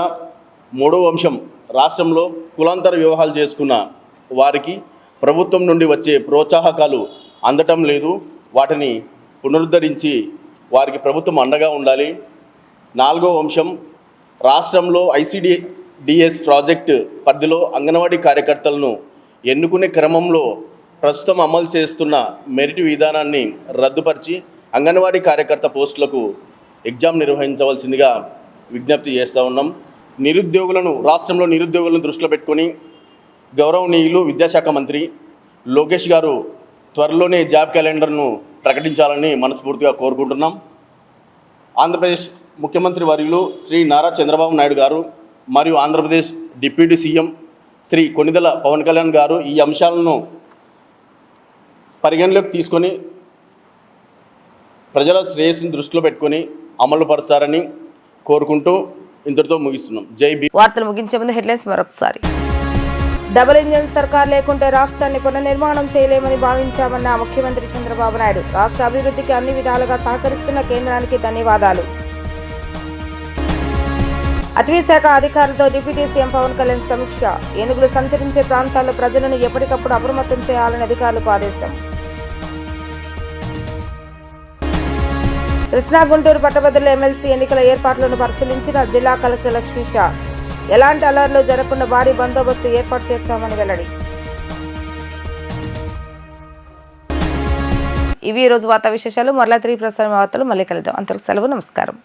మూడవ అంశం, రాష్ట్రంలో కులాంతర వివాహాలు చేసుకున్న వారికి ప్రభుత్వం నుండి వచ్చే ప్రోత్సాహకాలు అందటం లేదు, వాటిని పునరుద్ధరించి వారికి ప్రభుత్వం అండగా ఉండాలి. నాలుగవ అంశం, రాష్ట్రంలో ICDS ప్రాజెక్టు పరిధిలో అంగన్వాడీ కార్యకర్తలను ఎన్నుకునే క్రమంలో ప్రస్తుతం అమలు చేస్తున్న మెరిట్ విధానాన్ని రద్దుపరిచి అంగన్వాడీ కార్యకర్త పోస్టులకు ఎగ్జామ్ నిర్వహించవలసిందిగా విజ్ఞప్తి చేస్తూ ఉన్నాం. రాష్ట్రంలో నిరుద్యోగులను దృష్టిలో పెట్టుకొని గౌరవనీయులు విద్యాశాఖ మంత్రి లోకేష్ గారు త్వరలోనే జాబ్ క్యాలెండర్ను ప్రకటించాలని మనస్ఫూర్తిగా కోరుకుంటున్నాం. ఆంధ్రప్రదేశ్ ముఖ్యమంత్రి వర్యులు శ్రీ నారా చంద్రబాబు నాయుడు గారు మరియు ఆంధ్రప్రదేశ్ డిప్యూటీ సీఎం శ్రీ కొణిదెల పవన్ కళ్యాణ్ గారు ఈ అంశాలను పరిగణలోకి తీసుకొని ప్రజల శ్రేయస్సును దృష్టిలో పెట్టుకొని అమలు పరుస్తారని కోరుకుంటూ ఇంతటితో ముగిస్తున్నాం. జై భీమ్. వార్తలు ముగించే ముందు హెడ్లైన్స్ మరొకసారి. డబుల్ ఇంజన్ సర్కార్ లేకుంటే రాష్ట్రాన్ని పునర్నిర్మాణం చేయలేమని భావించామన్న ముఖ్యమంత్రి చంద్రబాబు నాయుడు. రాష్ట్ర అభివృద్ధికి అన్ని విధాలుగా సహకరిస్తున్న కేంద్రానికి ధన్యవాదాలు. అటవీశాఖ అధికారులతో డిప్యూటీ సీఎం పవన్ కళ్యాణ్ సమీక్ష. ఏనుగులు సంచరించే ప్రాంతాల్లో ప్రజలను ఎప్పటికప్పుడు అప్రమత్తం చేయాలని అధికారులకు ఆదేశం. కృష్ణా గుంటూరు పట్టభద్రుల ఎమ్మెల్సీ ఎన్నికల ఏర్పాట్లను పరిశీలించిన జిల్లా కలెక్టర్ లక్ష్మీషా. ఎలాంటి అలర్లు జరగకుండా భారీ బందోబస్తు ఏర్పాటు చేస్తామని వెల్లడి. ఇవి ఈ రోజు వార్తా విశేషాలు. మరలా తిరిగి ప్రసారం వార్తలు మళ్ళీ కలుద్దాం. అంతవరకు సెలవు. నమస్కారం.